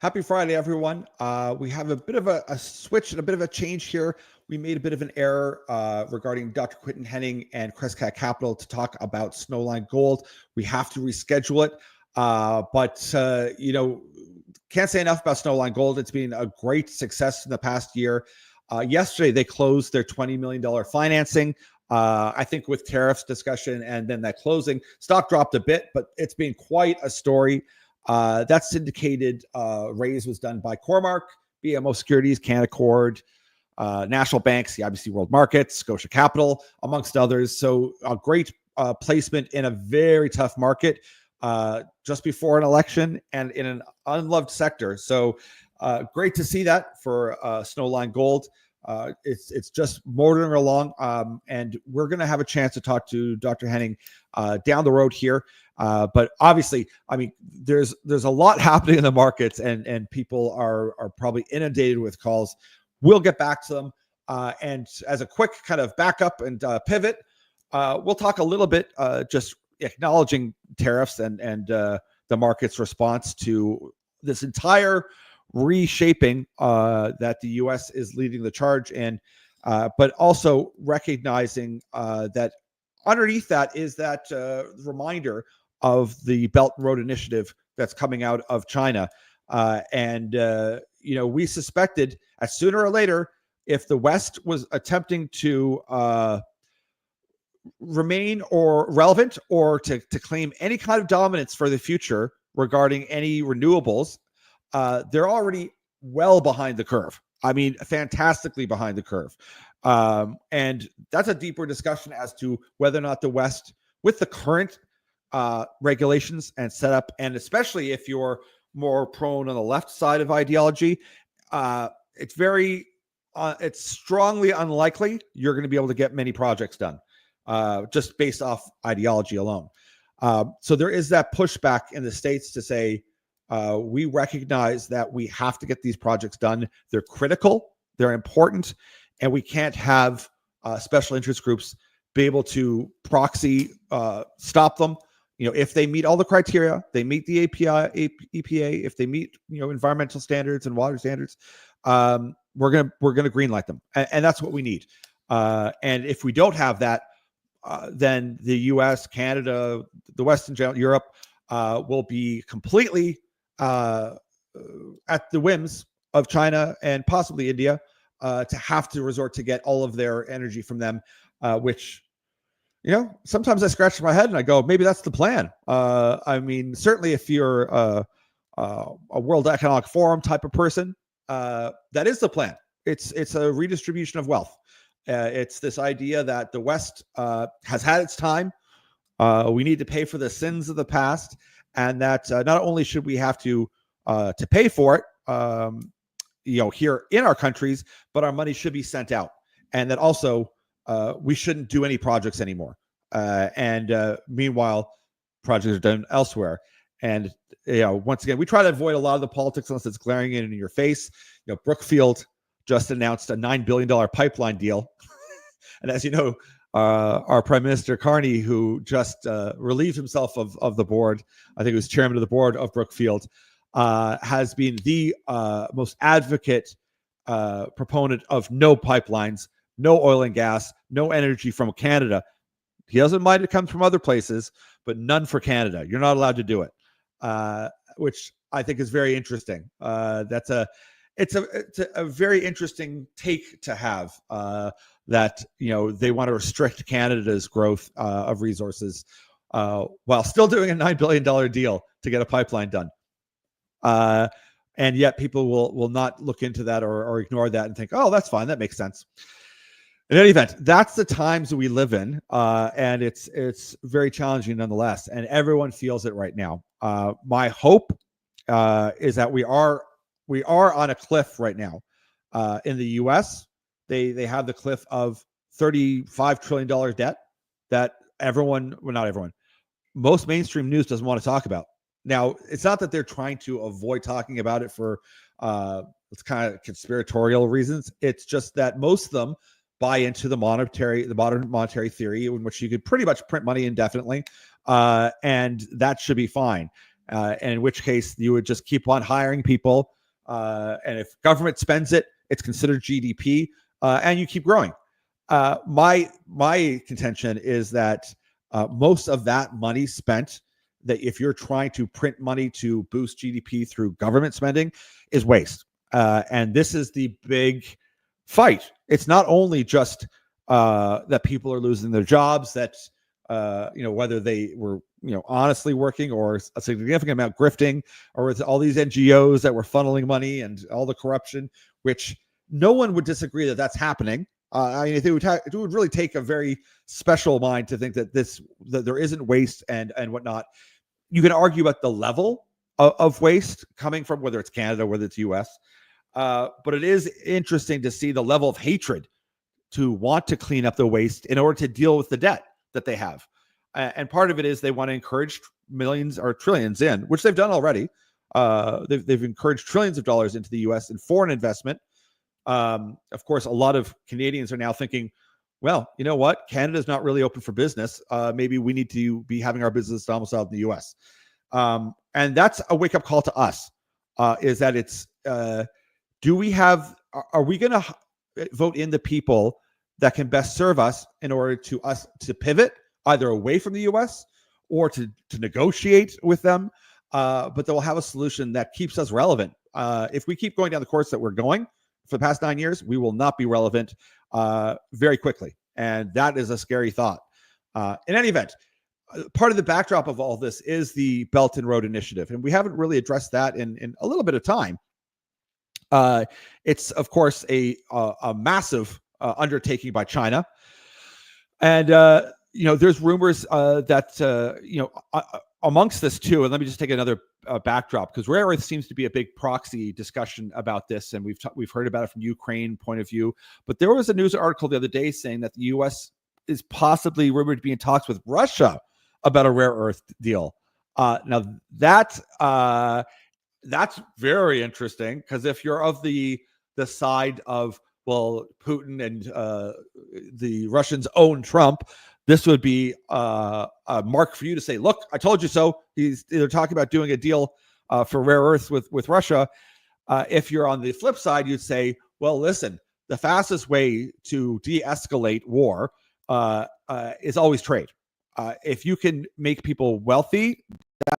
Happy Friday, everyone. We have a bit of a switch and a bit of a change here. We made a bit of an error regarding Dr. Quinton Hennigh and Crescat Capital to talk about Snowline Gold. We have to reschedule it, but can't say enough about Snowline Gold. It's been a great success in the past year. Yesterday, they closed their $20 million financing. I think with tariffs discussion and then that closing, stock dropped a bit, but it's been quite a story. That syndicated raise was done by Cormark, BMO Securities, Canaccord, National Banks, the IBC World Markets, Scotia Capital, amongst others. So a great placement in a very tough market just before an election and in an unloved sector. So great to see that for Snowline Gold. It's just motoring along, and we're going to have a chance to talk to Dr. Hennigh down the road here. But obviously, I mean, there's a lot happening in the markets, and people are probably inundated with calls. We'll get back to them. And as a quick kind of backup and pivot, we'll talk a little bit just acknowledging tariffs and the market's response to this entire reshaping that the U.S. is leading the charge in, but also recognizing that underneath that is that reminder of the Belt and Road Initiative that's coming out of China. We suspected that sooner or later, if the West was attempting to remain or relevant or to claim any kind of dominance for the future regarding any renewables, they're already well behind the curve. I mean, fantastically behind the curve. And that's a deeper discussion as to whether or not the West, with the current regulations and setup, and especially if you're more prone on the left side of ideology, it's strongly unlikely you're going to be able to get many projects done just based off ideology alone. So there is that pushback in the States to say, we recognize that we have to get these projects done. They're critical, they're important, and we can't have special interest groups be able to proxy stop them. You know, if they meet all the criteria, they meet the EPA, if they meet environmental standards and water standards, we're gonna greenlight them, and that's what we need. And if we don't have that, then the U.S., Canada, the West in general, Europe will be completely at the whims of China and possibly India to have to resort to get all of their energy from them, which, sometimes I scratch my head and I go, maybe that's the plan. I mean, certainly if you're a World Economic Forum type of person, that is the plan. It's a redistribution of wealth. It's this idea that the West has had its time. We need to pay for the sins of the past, and that not only should we have to pay for it, here in our countries, but our money should be sent out, and that also we shouldn't do any projects anymore. Meanwhile, projects are done elsewhere. And once again, we try to avoid a lot of the politics unless it's glaring in your face. Brookfield just announced a $9 billion pipeline deal, and as you know, our Prime Minister Carney, who just relieved himself of the board, I think he was chairman of the board of Brookfield, has been the most advocate proponent of no pipelines, no oil and gas, no energy from Canada. He doesn't mind it comes from other places, but none for Canada. You're not allowed to do it, which I think is very interesting. It's a very interesting take to have, that they want to restrict Canada's growth of resources while still doing a $9 billion deal to get a pipeline done. And yet people will not look into that or ignore that and think, oh, that's fine, that makes sense. In any event, that's the times we live in, and it's very challenging nonetheless, and everyone feels it right now. My hope is that we are on a cliff right now. In the U.S., they have the cliff of $35 trillion debt that not everyone, most mainstream news doesn't want to talk about. Now, it's not that they're trying to avoid talking about it for it's kind of conspiratorial reasons. It's just that most of them buy into the modern monetary theory in which you could pretty much print money indefinitely, and that should be fine. And in which case you would just keep on hiring people And if government spends it, it's considered GDP, and you keep growing. My contention is that most of that money spent, that if you're trying to print money to boost GDP through government spending, is waste. And this is the big fight. It's not only just that people are losing their jobs, that whether they were honestly working or a significant amount grifting, or with all these NGOs that were funneling money and all the corruption, which no one would disagree that that's happening. I mean, it would really take a very special mind to think that there isn't waste and whatnot. You can argue about the level of waste coming from, whether it's Canada, whether it's US, but it is interesting to see the level of hatred to want to clean up the waste in order to deal with the debt that they have. And part of it is they want to encourage millions or trillions in, which they've done already. They've encouraged trillions of dollars into the US in foreign investment. Of course, a lot of Canadians are now thinking, well, you know what? Canada's not really open for business. Maybe we need to be having our business domiciled in the US. And that's a wake-up call to us, is that it's, are we going to vote in the people that can best serve us in order to us to pivot either away from the US or to negotiate with them, but they'll have a solution that keeps us relevant. If we keep going down the course that we're going for the past 9 years, we will not be relevant very quickly. And that is a scary thought. In any event, part of the backdrop of all this is the Belt and Road Initiative. And we haven't really addressed that in a little bit of time. It's, of course, a massive undertaking by China. And, there's rumors that, amongst this too, and let me just take another backdrop, because rare earth seems to be a big proxy discussion about this, and we've heard about it from Ukraine point of view. But there was a news article the other day saying that the U.S. is possibly rumored to be in talks with Russia about a rare earth deal. Now that's very interesting, because if you're of the side of, well, Putin and the Russians own Trump, this would be a mark for you to say, look, I told you so. They're talking about doing a deal for rare earths with Russia. If you're on the flip side, you'd say, well, listen, the fastest way to de-escalate war is always trade. If you can make people wealthy,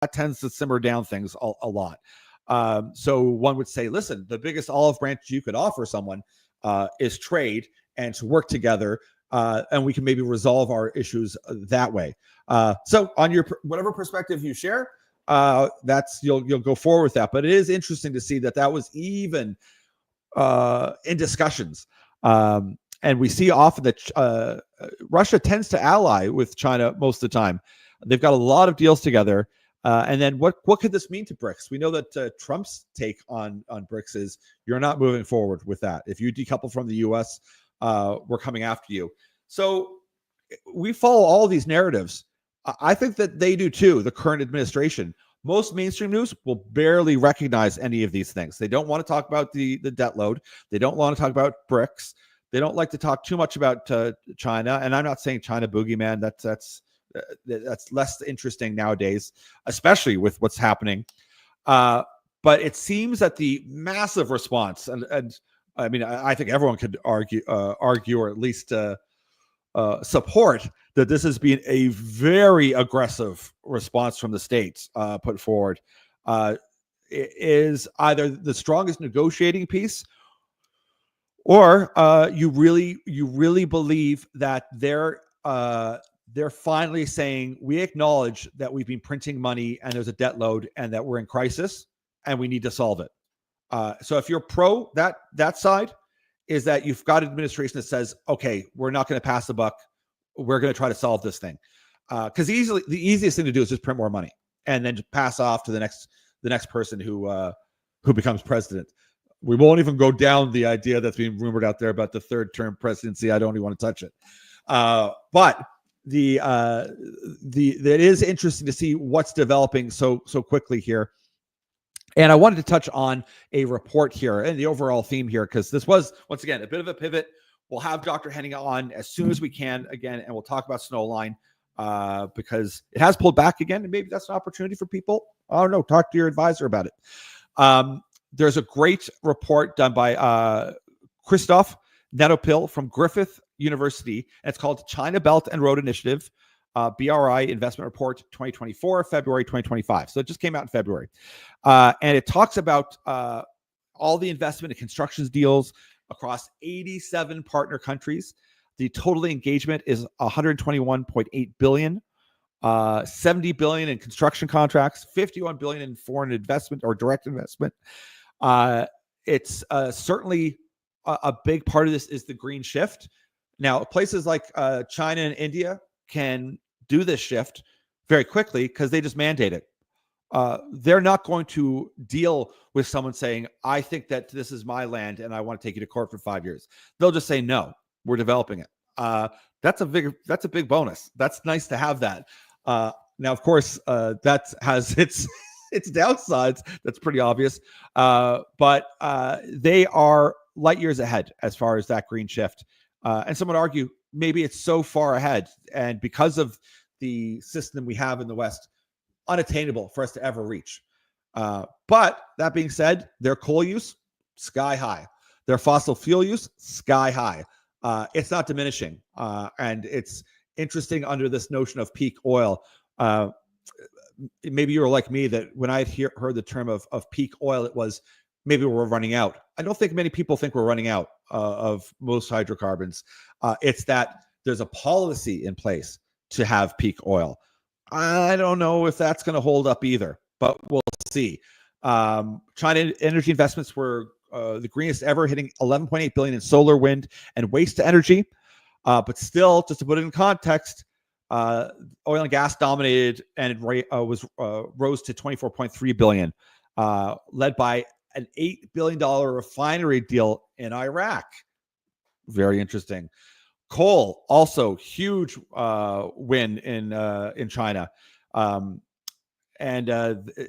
that tends to simmer down things a lot. So one would say, listen, the biggest olive branch you could offer someone is trade and to work together, and we can maybe resolve our issues that way. So on your whatever perspective you share, that's you'll go forward with that. But it is interesting to see that was even in discussions. And we see often that Russia tends to ally with China most of the time. They've got a lot of deals together. And then what could this mean to BRICS? We know that Trump's take on BRICS is you're not moving forward with that. If you decouple from the U.S., we're coming after you. So we follow all these narratives. I think that they do too, the current administration. Most mainstream news will barely recognize any of these things. They don't want to talk about the debt load. They don't want to talk about BRICS. They don't like to talk too much about China. And I'm not saying China boogeyman. That's less interesting nowadays, especially with what's happening. But it seems that the massive response, and I mean, I think everyone could argue or at least support that this has been a very aggressive response from the states put forward. It is either the strongest negotiating piece, or you really believe that they're finally saying, we acknowledge that we've been printing money and there's a debt load and that we're in crisis and we need to solve it. So if you're pro that side, is that you've got an administration that says, okay, we're not going to pass the buck. We're going to try to solve this thing. Because the easiest thing to do is just print more money and then pass off to the next person who becomes president. We won't even go down the idea that's being rumored out there about the third term presidency. I don't even want to touch it. But it is interesting to see what's developing so quickly here. And I wanted to touch on a report here and the overall theme here, because this was, once again, a bit of a pivot. We'll have Dr. Hennigh on as soon as we can again, and we'll talk about Snowline because it has pulled back again, and maybe that's an opportunity for people. I don't know, talk to your advisor about it. There's a great report done by Christoph Netopil from Griffith University, and it's called China Belt and Road Initiative, BRI Investment Report 2024, February 2025. So it just came out in February. And it talks about all the investment and construction deals across 87 partner countries. The total engagement is 121.8 billion, 70 billion in construction contracts, 51 billion in foreign investment or direct investment. It's certainly a big part of this is the green shift. Now, places like China and India can do this shift very quickly because they just mandate it. They're not going to deal with someone saying, I think that this is my land and I want to take you to court for 5 years. They'll just say, no, we're developing it. That's a big bonus. That's nice to have that. Now, of course, that has its downsides. That's pretty obvious. But they are light years ahead as far as that green shift. And some would argue maybe it's so far ahead, and because of the system we have in the West, unattainable for us to ever reach. But that being said, their coal use, sky high. Their fossil fuel use, sky high. It's not diminishing. And it's interesting under this notion of peak oil. Maybe you were like me that when I heard the term of peak oil, it was maybe we're running out. I don't think many people think we're running out of most hydrocarbons. It's that there's a policy in place to have peak oil. I don't know if that's going to hold up either, but we'll see. China energy investments were the greenest ever, hitting 11.8 billion in solar, wind, and waste to energy. But still, just to put it in context, oil and gas dominated, and it rose to 24.3 billion, led by an $8 billion refinery deal in Iraq. Very interesting. Coal, also huge win in China.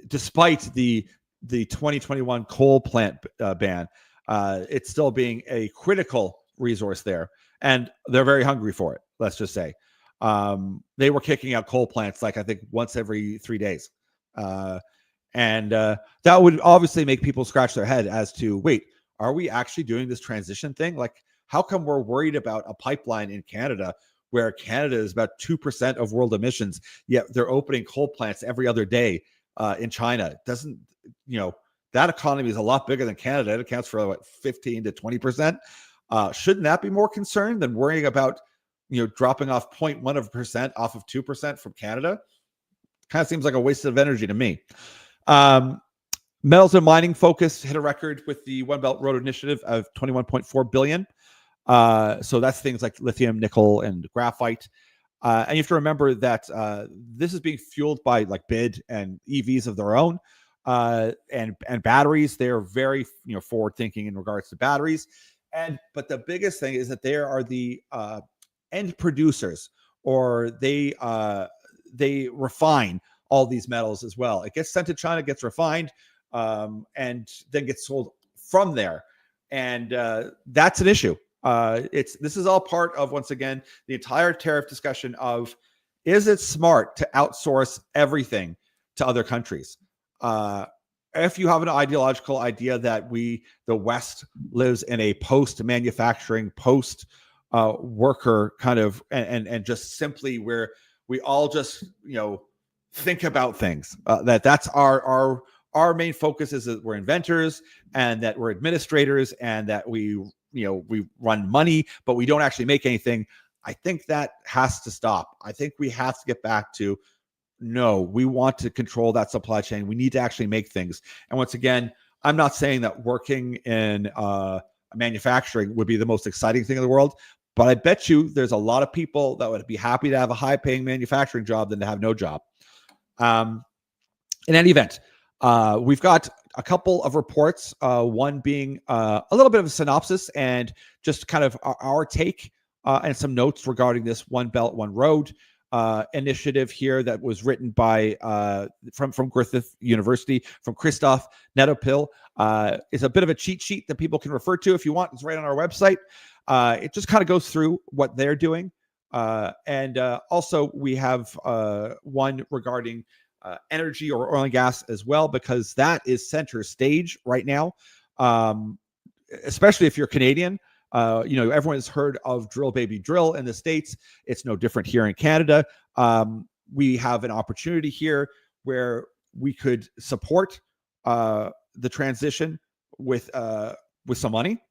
Despite the 2021 coal plant ban, it's still being a critical resource there. And they're very hungry for it, let's just say. They were kicking out coal plants like I think once every 3 days. That would obviously make people scratch their head as to, wait, are we actually doing this transition thing? Like, how come we're worried about a pipeline in Canada where Canada is about 2% of world emissions, yet they're opening coal plants every other day in China? Doesn't, that economy is a lot bigger than Canada. It accounts for what, 15 to 20%. Shouldn't that be more concerned than worrying about, dropping off 0.1% off of 2% from Canada? Kind of seems like a waste of energy to me. Metals and mining focus hit a record with the One Belt Road Initiative of 21.4 billion. So that's things like lithium, nickel, and graphite. And you have to remember that this is being fueled by like BID and EVs of their own, and batteries. They're very forward thinking in regards to batteries. But the biggest thing is that they are the end producers, or they refine all ththis metals as well. It gets sent to China, gets refined, and then gets sold from there. And that's an issue. This is all part of, once again, the entire tariff discussion of, is it smart to outsource everything to other countries? If you have an ideological idea that the West lives in a post-manufacturing, post-worker kind of, and just simply where we all just, think about things, that's our main focus is that we're inventors and that we're administrators and that we run money, but we don't actually make anything. I think that has to stop. I think we have to get back to, no, we want to control that supply chain. We need to actually make things. And once again, I'm not saying that working in manufacturing would be the most exciting thing in the world, but I bet you there's a lot of people that would be happy to have a high-paying manufacturing job than to have no job. In any event, we've got a couple of reports, one being a little bit of a synopsis and just kind of our take and some notes regarding this One Belt, One Road initiative here that was written by from Griffith University, from Christoph Netopil. It's a bit of a cheat sheet that people can refer to if you want. It's right on our website. It just kind of goes through what they're doing. And also we have one regarding energy or oil and gas as well, because that is center stage right now. Especially if you're Canadian, everyone's heard of drill baby drill in the States. It's no different here in Canada. We have an opportunity here where we could support the transition with some money,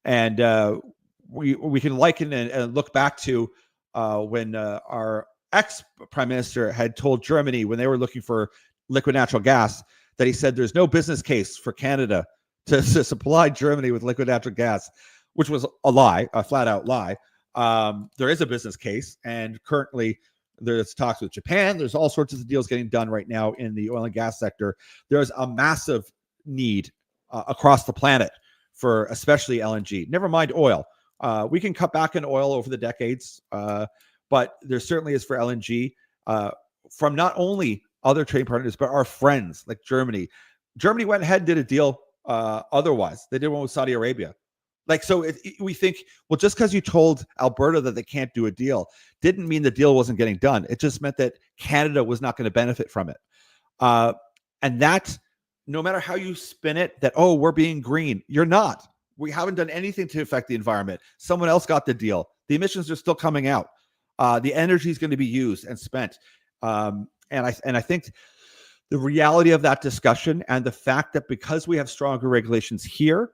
and we can liken and look back to when our ex-prime minister had told Germany, when they were looking for liquid natural gas, that he said there's no business case for Canada to supply Germany with liquid natural gas, which was a lie, a flat out lie. There is a business case, and currently there's talks with Japan. There's all sorts of deals getting done right now in the oil and gas sector. There's a massive need across the planet for especially LNG. Never mind oil. We can cut back on oil over the decades, but there certainly is for LNG from not only other trading partners, but our friends like Germany. Germany went ahead and did a deal otherwise. They did one with Saudi Arabia. We think, well, just because you told Alberta that they can't do a deal didn't mean the deal wasn't getting done. It just meant that Canada was not going to benefit from it. And that, no matter how you spin it, that, oh, we're being green, you're not. We haven't done anything to affect the environment. Someone else got the deal. The emissions are still coming out. The energy is going to be used and spent. And I think the reality of that discussion and the fact that because we have stronger regulations here,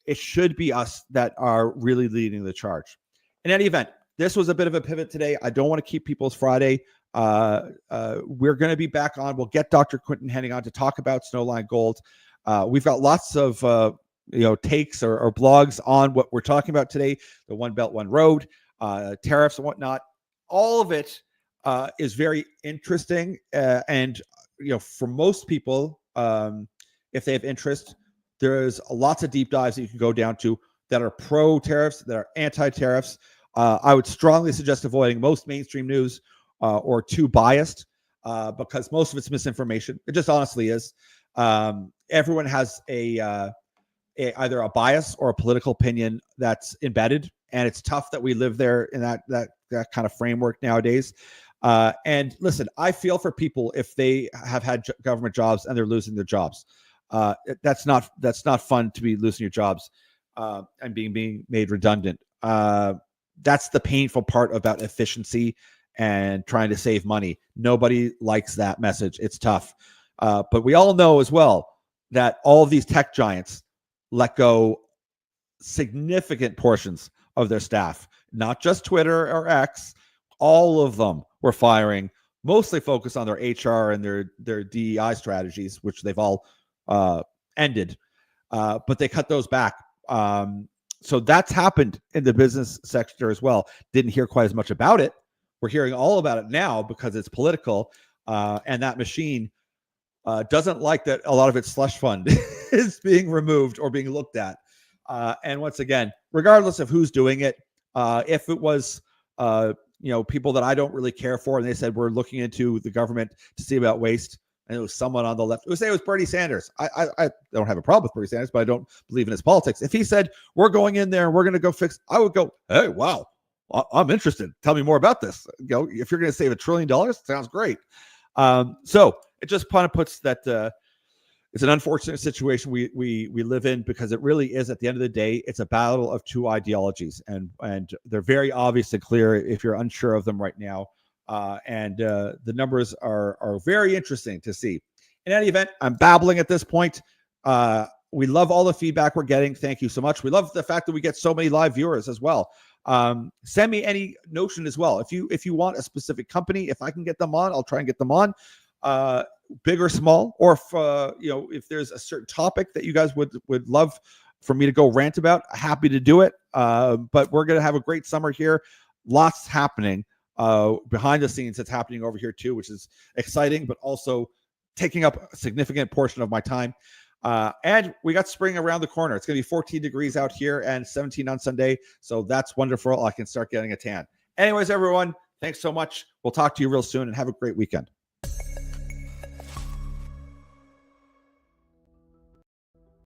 it should be us that are really leading the charge. In any event, this was a bit of a pivot today. I don't want to keep people's Friday. We're going to be back on. We'll get Dr. Quinton Hennigh on to talk about Snowline Gold. We've got lots of takes or blogs on what we're talking about today, the One Belt, One Road, tariffs and whatnot. All of it is very interesting. And for most people, if they have interest, there's lots of deep dives that you can go down to that are pro-tariffs, that are anti-tariffs. I would strongly suggest avoiding most mainstream news or too biased because most of it's misinformation. It just honestly is. Everyone has either a bias or a political opinion that's embedded, and it's tough that we live there in that kind of framework nowadays. And listen, I feel for people if they have had government jobs and they're losing their jobs. That's not fun to be losing your jobs and being made redundant. That's the painful part about efficiency and trying to save money. Nobody likes that message. It's tough. But we all know as well that all of these tech giants let go significant portions of their staff, not just Twitter or X. All of them were firing, mostly focused on their HR and their DEI strategies, which they've all ended, but they cut those back. So that's happened in the business sector as well. Didn't hear quite as much about it. We're hearing all about it now because it's political, and that machine doesn't like that a lot of its slush fund is being removed or being looked at. And once again, regardless of who's doing it, if it was people that I don't really care for, and they said we're looking into the government to see about waste, and it was someone on the left. It was Bernie Sanders. I don't have a problem with Bernie Sanders, but I don't believe in his politics. If he said, we're going in there and we're going to go fix, I would go, hey, wow, I'm interested. Tell me more about this. If you're going to save $1 trillion, sounds great. So it just kind of puts that it's an unfortunate situation we live in, because it really is, at the end of the day, it's a battle of two ideologies, and they're very obvious and clear if you're unsure of them right now. And the numbers are very interesting to see. In any event, I'm babbling at this point. We love all the feedback we're getting. Thank you so much. We love the fact that we get so many live viewers as well. Send me any notion as well. If you want a specific company, if I can get them on, I'll try and get them on, big or small, or if there's a certain topic that you guys would love for me to go rant about, happy to do it. But we're going to have a great summer here. Lots happening behind the scenes that's happening over here too, which is exciting, but also taking up a significant portion of my time. And we got spring around the corner. It's going to be 14 degrees out here and 17 on Sunday. So that's wonderful. I can start getting a tan. Anyways, everyone, thanks so much. We'll talk to you real soon, and have a great weekend.